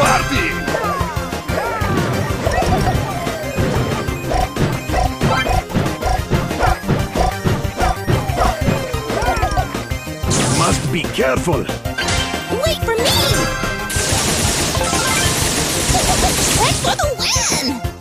party! Must be careful! Wait for me! Head for the win!